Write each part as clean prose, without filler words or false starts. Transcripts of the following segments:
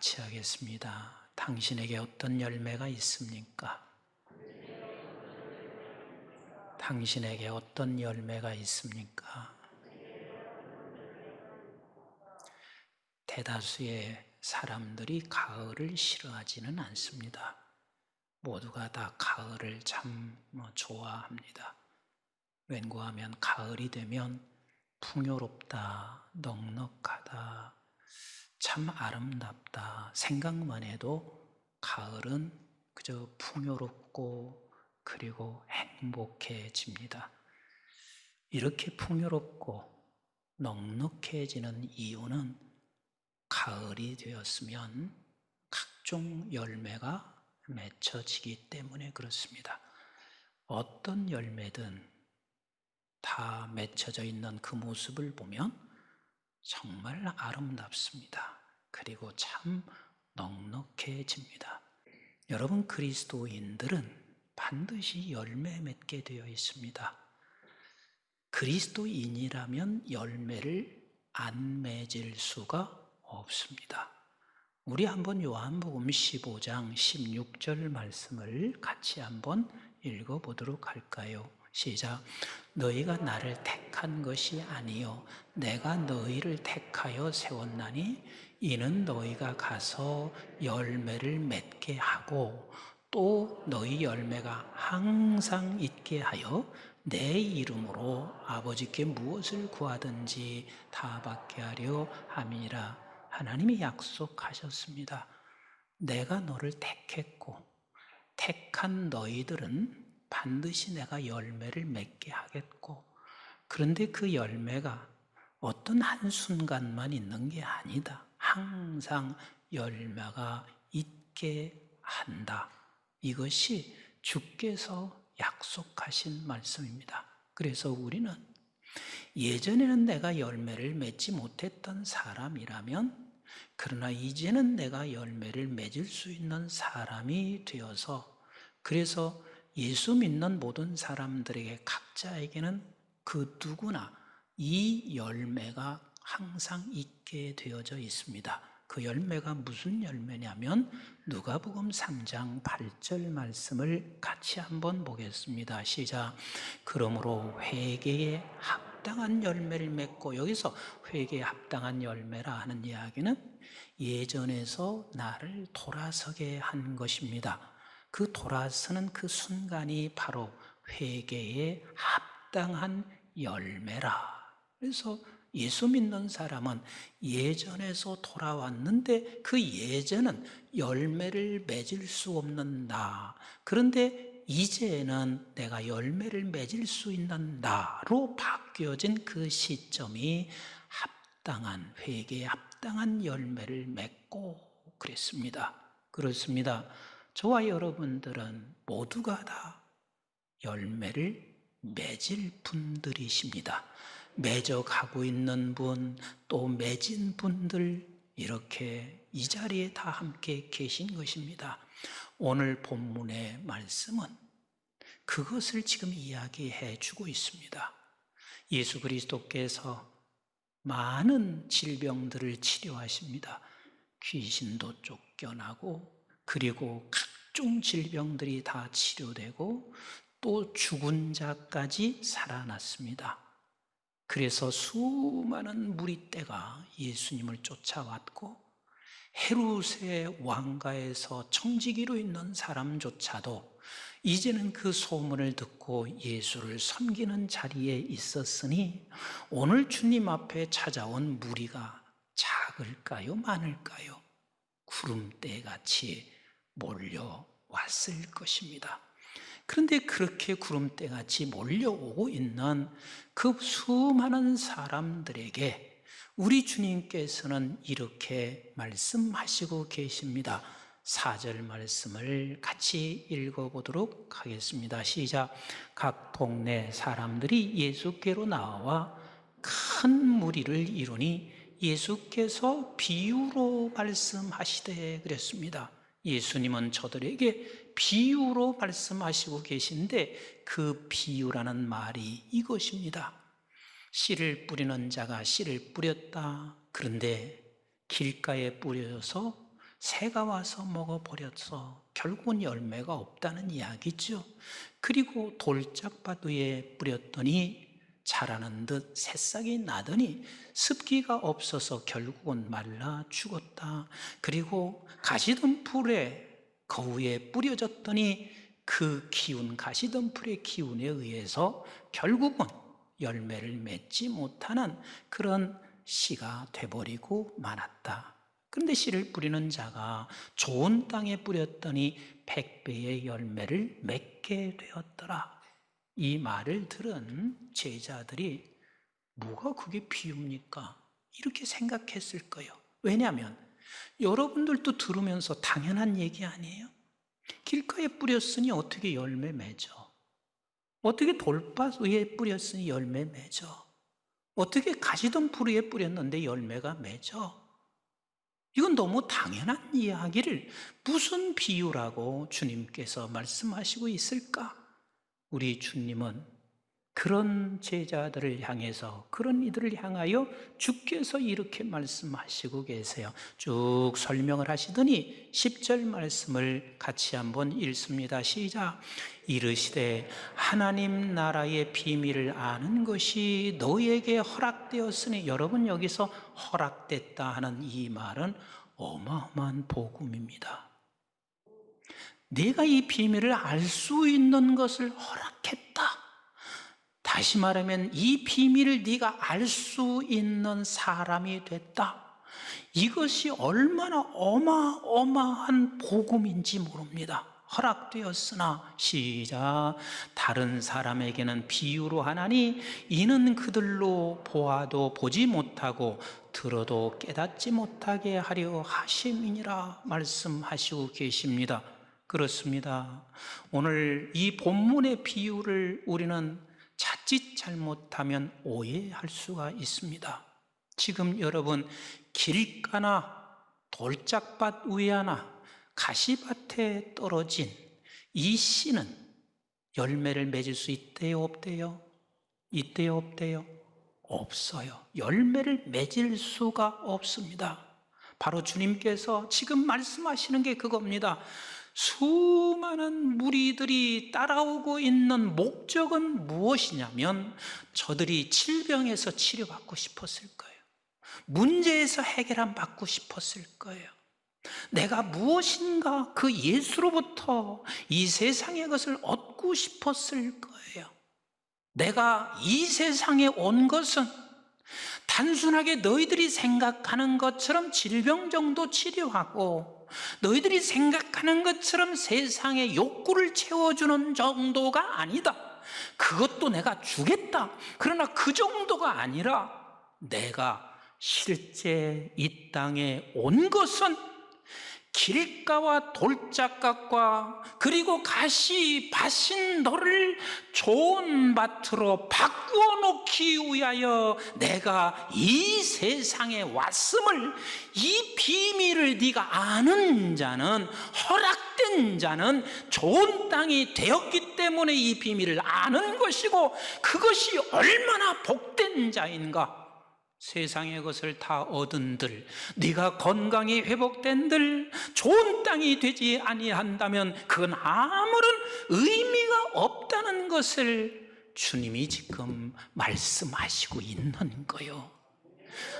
같이 하겠습니다. 당신에게 어떤 열매가 있습니까? 당신에게 어떤 열매가 있습니까? 대다수의 사람들이 가을을 싫어하지는 않습니다. 모두가 다 가을을 참 좋아합니다. 왠고하면 가을이 되면 풍요롭다, 넉넉하다, 참 아름답다 생각만 해도 가을은 그저 풍요롭고 그리고 행복해집니다. 이렇게 풍요롭고 넉넉해지는 이유는 가을이 되었으면 각종 열매가 맺혀지기 때문에 그렇습니다. 어떤 열매든 다 맺혀져 있는 그 모습을 보면 정말 아름답습니다. 그리고 참 넉넉해집니다. 여러분, 그리스도인들은 반드시 열매 맺게 되어 있습니다. 그리스도인이라면 열매를 안 맺을 수가 없습니다. 우리 한번 요한복음 15장 16절 말씀을 같이 한번 읽어보도록 할까요? 시작. 너희가 나를 택한 것이 아니요 내가 너희를 택하여 세웠나니 이는 너희가 가서 열매를 맺게 하고 또 너희 열매가 항상 있게 하여 내 이름으로 아버지께 무엇을 구하든지 다 받게 하려 함이라. 하나님이 약속하셨습니다. 내가 너를 택했고 택한 너희들은 반드시 내가 열매를 맺게 하겠고, 그런데 그 열매가 어떤 한순간만 있는 게 아니다. 항상 열매가 있게 한다. 이것이 주께서 약속하신 말씀입니다. 그래서 우리는 예전에는 내가 열매를 맺지 못했던 사람이라면, 그러나 이제는 내가 열매를 맺을 수 있는 사람이 되어서, 그래서 예수 믿는 모든 사람들에게 각자에게는 그 누구나 이 열매가 항상 있게 되어져 있습니다. 그 열매가 무슨 열매냐면 누가복음 3장 8절 말씀을 같이 한번 보겠습니다. 시작. 그러므로 회개에 합당한 열매를 맺고, 여기서 회개에 합당한 열매라 하는 이야기는 예전에서 나를 돌아서게 한 것입니다. 그 돌아서는 그 순간이 바로 회개에 합당한 열매라. 그래서 예수 믿는 사람은 예전에서 돌아왔는데 그 예전은 열매를 맺을 수 없는 나, 그런데 이제는 내가 열매를 맺을 수 있는 나로 바뀌어진 그 시점이 합당한, 회개에 합당한 열매를 맺고 그랬습니다. 그렇습니다. 저와 여러분들은 모두가 다 열매를 맺을 분들이십니다. 맺어가고 있는 분, 또 맺은 분들, 이렇게 이 자리에 다 함께 계신 것입니다. 오늘 본문의 말씀은 그것을 지금 이야기해 주고 있습니다. 예수 그리스도께서 많은 질병들을 치료하십니다. 귀신도 쫓겨나고, 그리고 각종 질병들이 다 치료되고, 또 죽은 자까지 살아났습니다. 그래서 수많은 무리떼가 예수님을 쫓아왔고, 헤롯의 왕가에서 청지기로 있는 사람조차도 이제는 그 소문을 듣고 예수를 섬기는 자리에 있었으니, 오늘 주님 앞에 찾아온 무리가 작을까요, 많을까요? 구름대같이 몰려왔을 것입니다. 그런데 그렇게 구름대같이 몰려오고 있는 그 수많은 사람들에게 우리 주님께서는 이렇게 말씀하시고 계십니다. 4절 말씀을 같이 읽어보도록 하겠습니다. 시작. 각 동네 사람들이 예수께로 나와 큰 무리를 이루니 예수께서 비유로 말씀하시되 그랬습니다. 예수님은 저들에게 비유로 말씀하시고 계신데, 그 비유라는 말이 이것입니다. 씨를 뿌리는 자가 씨를 뿌렸다. 그런데 길가에 뿌려져서 새가 와서 먹어버렸어. 결국은 열매가 없다는 이야기죠. 그리고 돌짝밭 위에 뿌렸더니 자라는 듯 새싹이 나더니 습기가 없어서 결국은 말라 죽었다. 그리고 가시덤불에 그 위에 뿌려졌더니 그 기운, 가시덤불의 기운에 의해서 결국은 열매를 맺지 못하는 그런 씨가 돼버리고 말았다. 그런데 씨를 뿌리는 자가 좋은 땅에 뿌렸더니 100배의 열매를 맺게 되었더라. 이 말을 들은 제자들이 뭐가 그게 비유입니까? 이렇게 생각했을 거예요. 왜냐하면 여러분들도 들으면서 당연한 얘기 아니에요? 길가에 뿌렸으니 어떻게 열매 맺어? 어떻게 돌밭 위에 뿌렸으니 열매 맺어? 어떻게 가시덤불 위에 뿌렸는데 열매가 맺어? 이건 너무 당연한 이야기를 무슨 비유라고 주님께서 말씀하시고 있을까? 우리 주님은 그런 제자들을 향해서, 그런 이들을 향하여 주께서 이렇게 말씀하시고 계세요. 쭉 설명을 하시더니 10절 말씀을 같이 한번 읽습니다. 시작. 이르시되 하나님 나라의 비밀을 아는 것이 너희에게 허락되었으니, 여러분 여기서 허락됐다 하는 이 말은 어마어마한 복음입니다. 내가 이 비밀을 알 수 있는 것을 허락했다. 다시 말하면 이 비밀을 네가 알 수 있는 사람이 됐다. 이것이 얼마나 어마어마한 복음인지 모릅니다. 허락되었으나, 시작. 다른 사람에게는 비유로 하나니 이는 그들로 보아도 보지 못하고 들어도 깨닫지 못하게 하려 하심이니라 말씀하시고 계십니다. 그렇습니다. 오늘 이 본문의 비유를 우리는 자칫 잘못하면 오해할 수가 있습니다. 지금 여러분 길가나 돌짝밭 위에 하나 가시밭에 떨어진 이 씨는 열매를 맺을 수 있대요, 없대요? 있대요, 없대요? 없어요. 열매를 맺을 수가 없습니다. 바로 주님께서 지금 말씀하시는 게 그겁니다. 수많은 무리들이 따라오고 있는 목적은 무엇이냐면 저들이 질병에서 치료받고 싶었을 거예요. 문제에서 해결함 받고 싶었을 거예요. 내가 무엇인가 그 예수로부터 이 세상의 것을 얻고 싶었을 거예요. 내가 이 세상에 온 것은 단순하게 너희들이 생각하는 것처럼 질병 정도 치료하고 너희들이 생각하는 것처럼 세상의 욕구를 채워주는 정도가 아니다. 그것도 내가 주겠다. 그러나 그 정도가 아니라 내가 실제 이 땅에 온 것은 길가와 돌짝밭과 그리고 가시밭인 너를 좋은 밭으로 바꾸어 놓기 위하여 내가 이 세상에 왔음을, 이 비밀을 네가 아는 자는, 허락된 자는 좋은 땅이 되었기 때문에 이 비밀을 아는 것이고, 그것이 얼마나 복된 자인가. 세상의 것을 다 얻은들, 네가 건강이 회복된들 좋은 땅이 되지 아니한다면 그건 아무런 의미가 없다는 것을 주님이 지금 말씀하시고 있는 거요.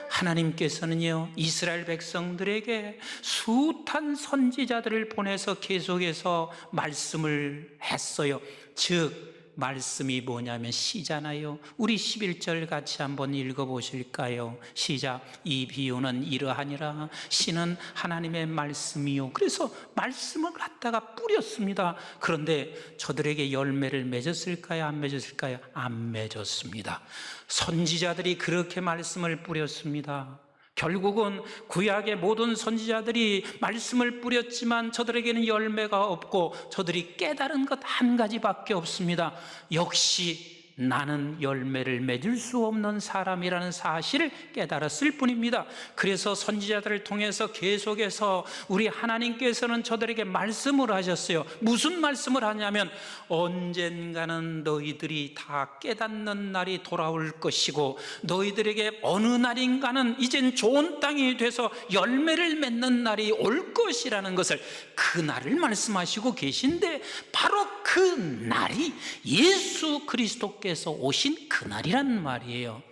하나님께서는요, 이스라엘 백성들에게 숱한 선지자들을 보내서 계속해서 말씀을 했어요. 즉 말씀이 뭐냐면 씨잖아요. 우리 11절 같이 한번 읽어보실까요? 시작. 이 비유는 이러하니라. 씨는 하나님의 말씀이요. 그래서 말씀을 갖다가 뿌렸습니다. 그런데 저들에게 열매를 맺었을까요? 안 맺었을까요? 안 맺었습니다. 선지자들이 그렇게 말씀을 뿌렸습니다. 결국은 구약의 모든 선지자들이 말씀을 뿌렸지만 저들에게는 열매가 없고 저들이 깨달은 것 한 가지밖에 없습니다. 역시 나는 열매를 맺을 수 없는 사람이라는 사실을 깨달았을 뿐입니다. 그래서 선지자들을 통해서 계속해서 우리 하나님께서는 저들에게 말씀을 하셨어요. 무슨 말씀을 하냐면 언젠가는 너희들이 다 깨닫는 날이 돌아올 것이고 너희들에게 어느 날인가는 이젠 좋은 땅이 돼서 열매를 맺는 날이 올 것이라는 것을 그 날을 말씀하시고 계신데 바로 그 날이 예수 그리스도께서 오신 그날이란 말이에요.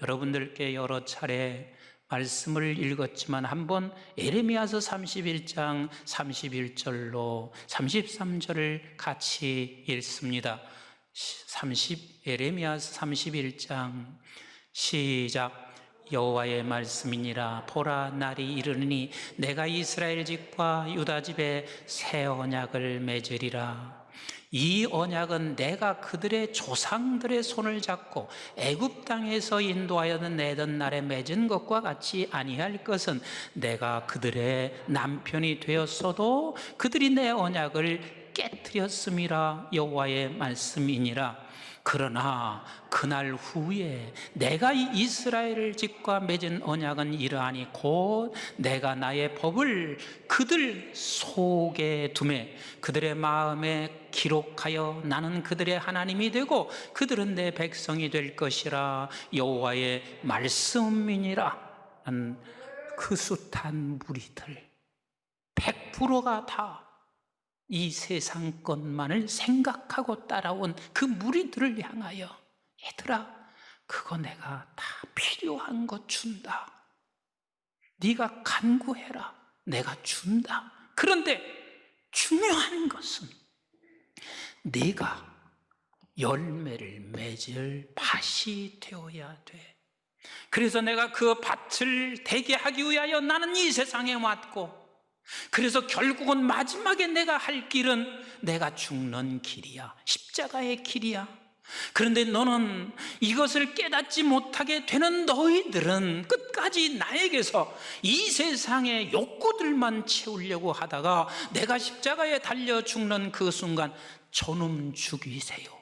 여러분들께 여러 차례 말씀을 읽었지만 한번 에레미야서 31장 31절로 33절을 같이 읽습니다. 에레미야서 31장 시작. 여호와의 말씀이니라. 보라, 날이 이르니 내가 이스라엘 집과 유다 집에 새 언약을 맺으리라. 이 언약은 내가 그들의 조상들의 손을 잡고 애굽 땅에서 인도하여 내던 날에 맺은 것과 같이 아니할 것은 내가 그들의 남편이 되었어도 그들이 내 언약을 깨뜨렸음이라. 여호와의 말씀이니라. 그러나 그날 후에 내가 이스라엘 집과 맺은 언약은 이러하니 곧 내가 나의 법을 그들 속에 두매 그들의 마음에 기록하여 나는 그들의 하나님이 되고 그들은 내 백성이 될 것이라. 여호와의 말씀이니라. 그 숱한 무리들 100%가 다 이 세상 것만을 생각하고 따라온 그 무리들을 향하여 얘들아, 그거 내가 다 필요한 거 준다. 네가 간구해라. 내가 준다. 그런데 중요한 것은 네가 열매를 맺을 밭이 되어야 돼. 그래서 내가 그 밭을 되게 하기 위하여 나는 이 세상에 왔고, 그래서 결국은 마지막에 내가 할 길은 내가 죽는 길이야. 십자가의 길이야. 그런데 너는 이것을 깨닫지 못하게 되는 너희들은 끝까지 나에게서 이 세상의 욕구들만 채우려고 하다가 내가 십자가에 달려 죽는 그 순간 저놈 죽이세요.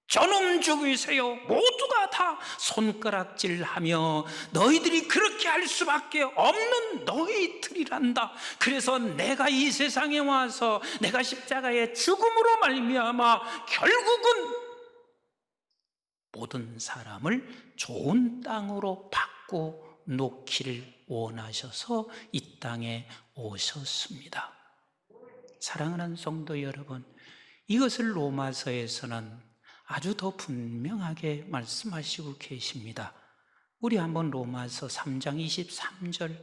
저놈 죽이세요. 모두가 다 손가락질하며 너희들이 그렇게 할 수밖에 없는 너희들이란다. 그래서 내가 이 세상에 와서 내가 십자가의 죽음으로 말미암아 결국은 모든 사람을 좋은 땅으로 바꿔 놓기를 원하셔서 이 땅에 오셨습니다. 사랑하는 성도 여러분, 이것을 로마서에서는 아주 더 분명하게 말씀하시고 계십니다. 우리 한번 로마서 3장 23절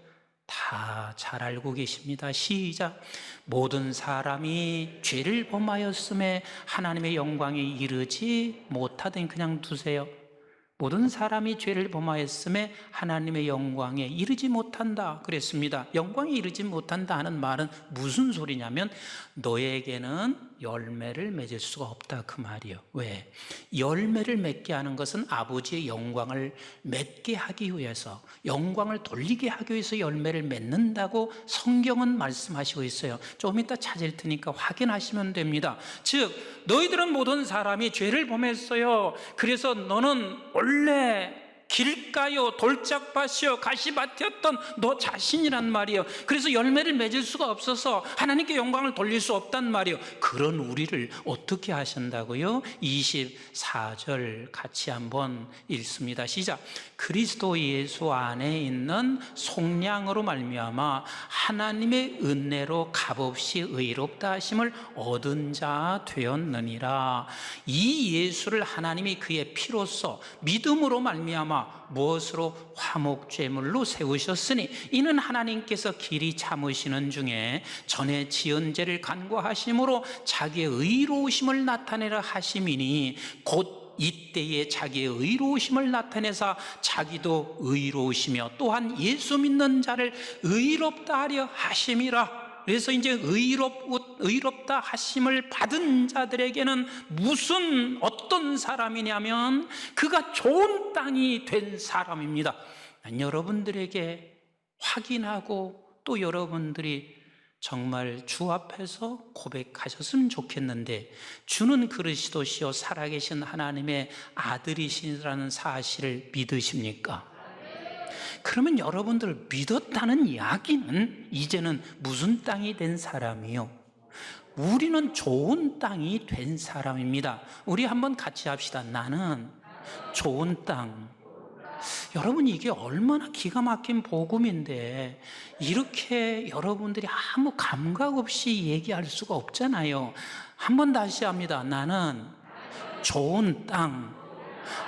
다 잘 알고 계십니다. 시작. 모든 사람이 죄를 범하였음에 하나님의 영광에 이르지 못하더니, 그냥 두세요. 모든 사람이 죄를 범하였음에 하나님의 영광에 이르지 못한다 그랬습니다. 영광에 이르지 못한다 하는 말은 무슨 소리냐면 너에게는 열매를 맺을 수가 없다 그 말이에요. 왜? 열매를 맺게 하는 것은 아버지의 영광을 맺게 하기 위해서, 영광을 돌리게 하기 위해서 열매를 맺는다고 성경은 말씀하시고 있어요. 좀 이따 찾을 테니까 확인하시면 됩니다. 즉 너희들은 모든 사람이 죄를 범했어요. 그래서 너는 원래 길가요 돌짝밭이요 가시밭이었던 너 자신이란 말이에요. 그래서 열매를 맺을 수가 없어서 하나님께 영광을 돌릴 수 없단 말이에요. 그런 우리를 어떻게 하신다고요? 24절 같이 한번 읽습니다. 시작. 그리스도 예수 안에 있는 속량으로 말미암아 하나님의 은혜로 값없이 의롭다 하심을 얻은 자 되었느니라. 이 예수를 하나님이 그의 피로써 믿음으로 말미암아 무엇으로? 화목제물로 세우셨으니 이는 하나님께서 길이 참으시는 중에 전에 지은 죄를 간구하심으로 자기의 의로우심을 나타내려 하심이니 곧 이때에 자기의 의로우심을 나타내사 자기도 의로우시며 또한 예수 믿는 자를 의롭다 하려 하심이라. 그래서 이제 의롭다 하심을 받은 자들에게는 어떤 사람이냐면 그가 좋은 땅이 된 사람입니다. 난 여러분들에게 확인하고 또 여러분들이 정말 주 앞에서 고백하셨으면 좋겠는데, 주는 그리스도시요 살아계신 하나님의 아들이시라는 사실을 믿으십니까? 그러면 여러분들 믿었다는 이야기는 이제는 무슨 땅이 된 사람이요? 우리는 좋은 땅이 된 사람입니다. 우리 한번 같이 합시다. 나는 좋은 땅. 여러분, 이게 얼마나 기가 막힌 복음인데 이렇게 여러분들이 아무 감각 없이 얘기할 수가 없잖아요. 한번 다시 합니다. 나는 좋은 땅.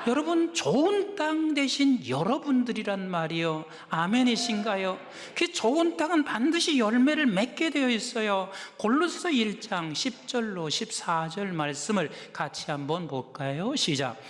여러분, 좋은 땅 대신 여러분들이란 말이요. 아멘이신가요? 그 좋은 땅은 반드시 열매를 맺게 되어 있어요. 골로새서 1장 10절로 14절 말씀을 같이 한번 볼까요? 시작.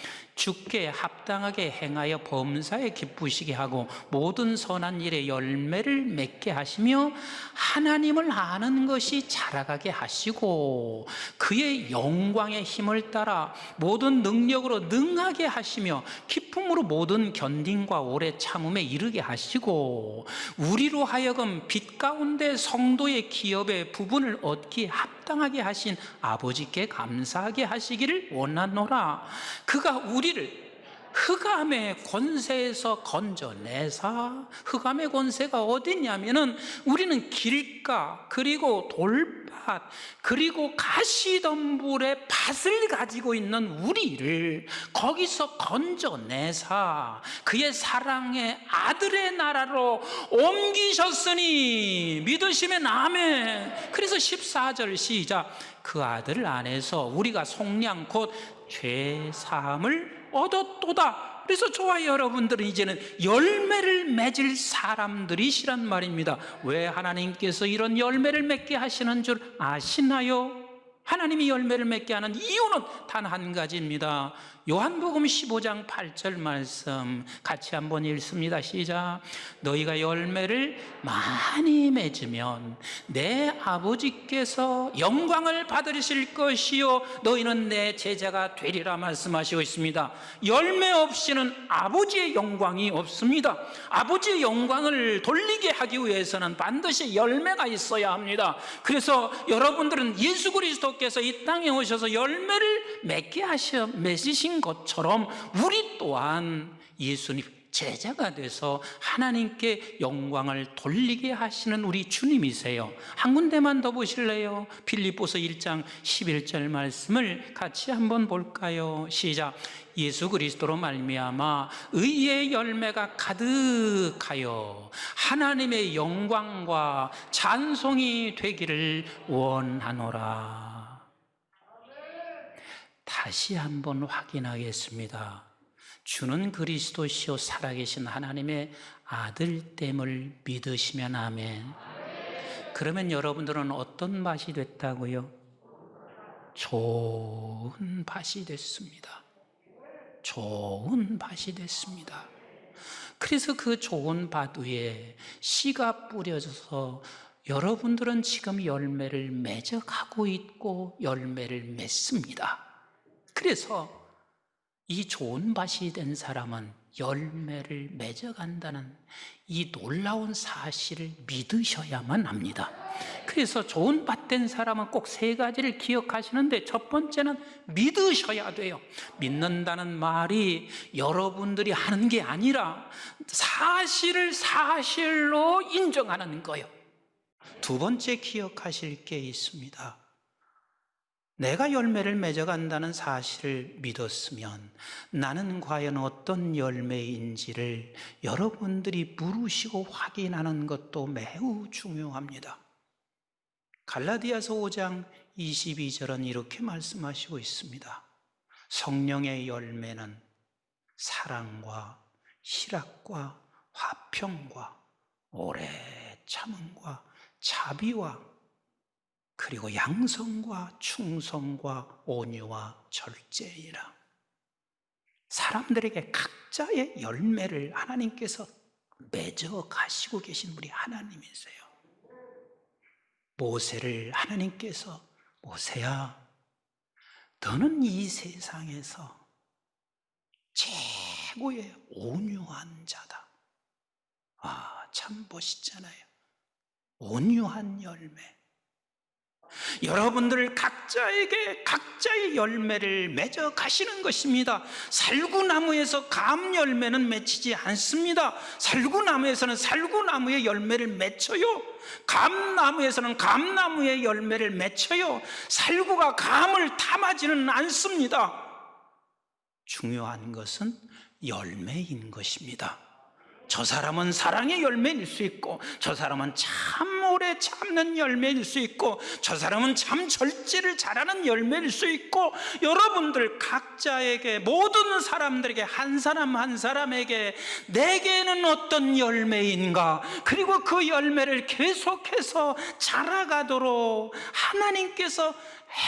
주께 합당하게 행하여 범사에 기쁘시게 하고 모든 선한 일에 열매를 맺게 하시며 하나님을 아는 것이 자라가게 하시고 그의 영광의 힘을 따라 모든 능력으로 능하게 하시며 기쁨으로 모든 견딘과 오래 참음에 이르게 하시고 우리로 하여금 빛 가운데 성도의 기업의 부분을 얻기에 합당하게 하신 아버지께 감사하게 하시기를 원하노라. 그가 우리를 흑암의 권세에서 건져내사, 흑암의 권세가 어디냐면은 우리는 길가 그리고 돌밭 그리고 가시덤불의 밭을 가지고 있는 우리를 거기서 건져내사 그의 사랑의 아들의 나라로 옮기셨으니 믿으시면 아멘. 그래서 14절 시작. 그 아들 안에서 우리가 속량 곧 죄사함을 얻었도다. 그래서 저와 여러분들은 이제는 열매를 맺을 사람들이시란 말입니다. 왜 하나님께서 이런 열매를 맺게 하시는 줄 아시나요? 하나님이 열매를 맺게 하는 이유는 단 한 가지입니다. 요한복음 15장 8절 말씀 같이 한번 읽습니다. 시작. 너희가 열매를 많이 맺으면 내 아버지께서 영광을 받으실 것이요 너희는 내 제자가 되리라 말씀하시고 있습니다. 열매 없이는 아버지의 영광이 없습니다. 아버지의 영광을 돌리게 하기 위해서는 반드시 열매가 있어야 합니다. 그래서 여러분들은 예수 그리스도께서 이 땅에 오셔서 열매를 맺으신 것처럼 우리 또한 예수님 제자가 돼서 하나님께 영광을 돌리게 하시는 우리 주님이세요. 한 군데만 더 보실래요? 빌립보서 1장 11절 말씀을 같이 한번 볼까요? 시작. 예수 그리스도로 말미암아 의의 열매가 가득하여 하나님의 영광과 찬송이 되기를 원하노라. 다시 한번 확인하겠습니다. 주는 그리스도시요 살아계신 하나님의 아들됨을 믿으시면 아멘. 그러면 여러분들은 어떤 밭이 됐다고요? 좋은 밭이 됐습니다. 좋은 밭이 됐습니다. 그래서 그 좋은 밭 위에 씨가 뿌려져서 여러분들은 지금 열매를 맺어가고 있고 열매를 맺습니다. 그래서 이 좋은 밭이 된 사람은 열매를 맺어간다는 이 놀라운 사실을 믿으셔야만 합니다. 그래서 좋은 밭 된 사람은 꼭 세 가지를 기억하시는데 첫 번째는 믿으셔야 돼요. 믿는다는 말이 여러분들이 하는 게 아니라 사실을 사실로 인정하는 거예요. 두 번째 기억하실 게 있습니다. 내가 열매를 맺어간다는 사실을 믿었으면 나는 과연 어떤 열매인지를 여러분들이 물으시고 확인하는 것도 매우 중요합니다. 갈라디아서 5장 22절은 이렇게 말씀하시고 있습니다. 성령의 열매는 사랑과 희락과 화평과 오래 참음과 자비와 그리고 양성과 충성과 온유와 절제이라. 사람들에게 각자의 열매를 하나님께서 맺어 가시고 계신 우리 하나님이세요. 모세를 하나님께서 모세야, 너는 이 세상에서 최고의 온유한 자다. 참 멋있잖아요. 온유한 열매. 여러분들 각자에게 각자의 열매를 맺어 가시는 것입니다. 살구나무에서 감 열매는 맺히지 않습니다. 살구나무에서는 살구나무의 열매를 맺혀요. 감나무에서는 감나무의 열매를 맺혀요. 살구가 감을 탐하지는 않습니다. 중요한 것은 열매인 것입니다. 저 사람은 사랑의 열매일 수 있고, 저 사람은 참 오래 참는 열매일 수 있고, 저 사람은 참 절제를 잘하는 열매일 수 있고, 여러분들 각자에게, 모든 사람들에게, 한 사람 한 사람에게 내게는 어떤 열매인가, 그리고 그 열매를 계속해서 자라가도록 하나님께서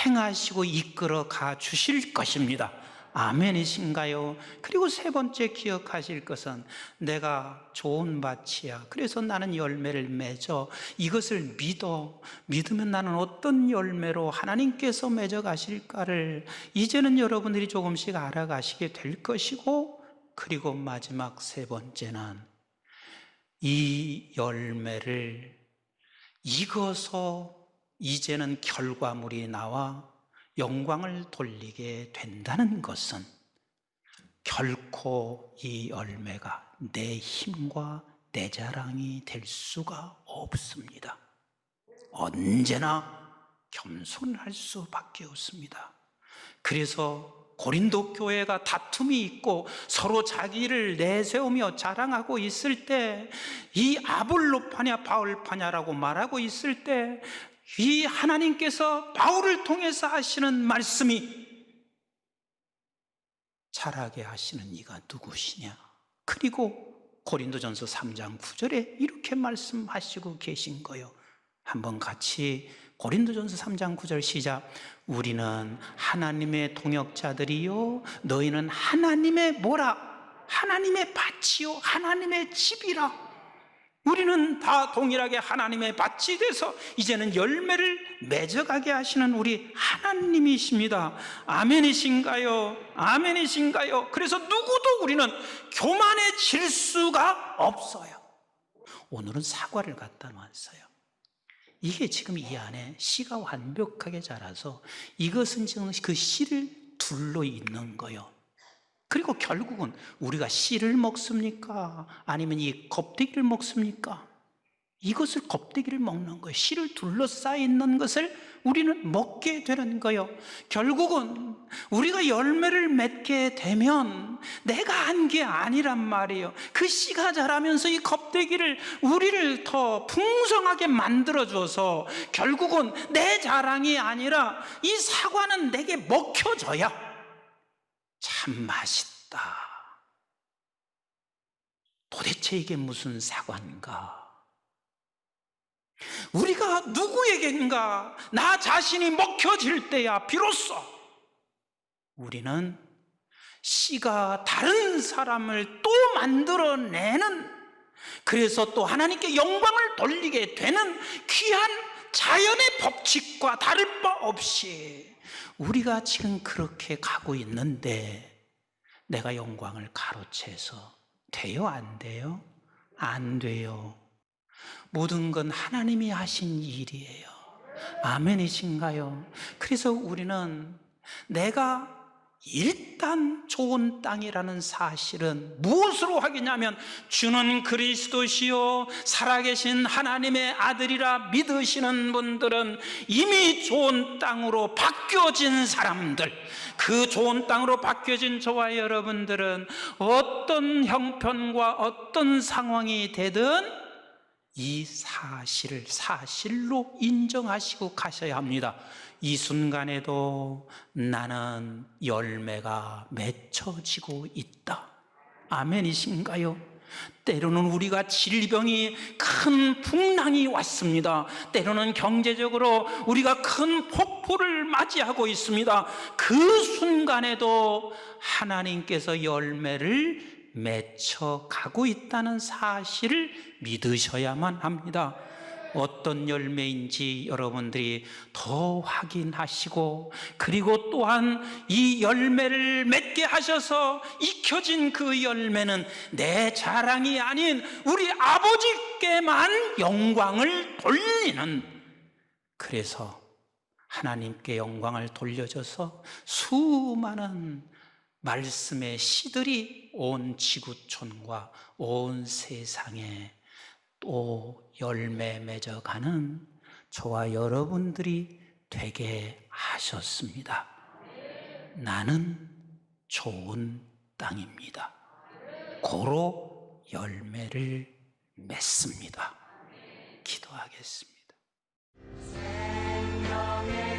행하시고 이끌어 가 주실 것입니다. 아멘이신가요? 그리고 세 번째 기억하실 것은, 내가 좋은 밭이야, 그래서 나는 열매를 맺어, 이것을 믿으면 나는 어떤 열매로 하나님께서 맺어 가실까를 이제는 여러분들이 조금씩 알아가시게 될 것이고, 그리고 마지막 세 번째는 이 열매를 익어서 이제는 결과물이 나와 영광을 돌리게 된다는 것은, 결코 이 열매가 내 힘과 내 자랑이 될 수가 없습니다. 언제나 겸손할 수밖에 없습니다. 그래서 고린도 교회가 다툼이 있고 서로 자기를 내세우며 자랑하고 있을 때, 이 아볼로파냐 바울파냐라고 말하고 있을 때, 이 하나님께서 바울을 통해서 하시는 말씀이, 자라게 하시는 이가 누구시냐? 그리고 고린도전서 3장 9절에 이렇게 말씀하시고 계신 거요. 한번 같이 고린도전서 3장 9절 시작. 우리는 하나님의 동역자들이요, 너희는 하나님의 뭐라? 하나님의 밭이요, 하나님의 집이라. 우리는 다 동일하게 하나님의 밭이 돼서 이제는 열매를 맺어가게 하시는 우리 하나님이십니다. 아멘이신가요? 아멘이신가요? 그래서 누구도 우리는 교만해질 수가 없어요. 오늘은 사과를 갖다 놨어요. 이게 지금 이 안에 씨가 완벽하게 자라서 이것은 지금 그 씨를 둘러 있는 거예요. 그리고 결국은 우리가 씨를 먹습니까? 아니면 이 껍데기를 먹습니까? 이것을 껍데기를 먹는 거예요. 씨를 둘러싸여 있는 것을 우리는 먹게 되는 거예요. 결국은 우리가 열매를 맺게 되면 내가 한 게 아니란 말이에요. 그 씨가 자라면서 이 껍데기를, 우리를 더 풍성하게 만들어줘서 결국은 내 자랑이 아니라 이 사과는 내게 먹혀져야 참 맛있다. 도대체 이게 무슨 사과인가? 우리가 누구에겐가 나 자신이 먹혀질 때야 비로소 우리는 씨가 다른 사람을 또 만들어내는, 그래서 또 하나님께 영광을 돌리게 되는 귀한 자연의 법칙과 다를 바 없이 우리가 지금 그렇게 가고 있는데, 내가 영광을 가로채서 돼요? 안 돼요? 안 돼요. 모든 건 하나님이 하신 일이에요. 아멘이신가요? 그래서 우리는 내가 일단 좋은 땅이라는 사실은 무엇으로 하겠냐면, 주는 그리스도시요 살아계신 하나님의 아들이라 믿으시는 분들은 이미 좋은 땅으로 바뀌어진 사람들, 그 좋은 땅으로 바뀌어진 저와 여러분들은 어떤 형편과 어떤 상황이 되든 이 사실을 사실로 인정하시고 가셔야 합니다. 이 순간에도 나는 열매가 맺혀지고 있다. 아멘이신가요? 때로는 우리가 질병이 큰 풍랑이 왔습니다. 때로는 경제적으로 우리가 큰 폭포를 맞이하고 있습니다. 그 순간에도 하나님께서 열매를 맺혀가고 있다는 사실을 믿으셔야만 합니다. 어떤 열매인지 여러분들이 더 확인하시고, 그리고 또한 이 열매를 맺게 하셔서 익혀진 그 열매는 내 자랑이 아닌 우리 아버지께만 영광을 돌리는, 그래서 하나님께 영광을 돌려줘서 수많은 말씀의 씨들이 온 지구촌과 온 세상에 또 열매 맺어가는 저와 여러분들이 되게 하셨습니다. 나는 좋은 땅입니다. 고로 열매를 맺습니다. 기도하겠습니다. 생명의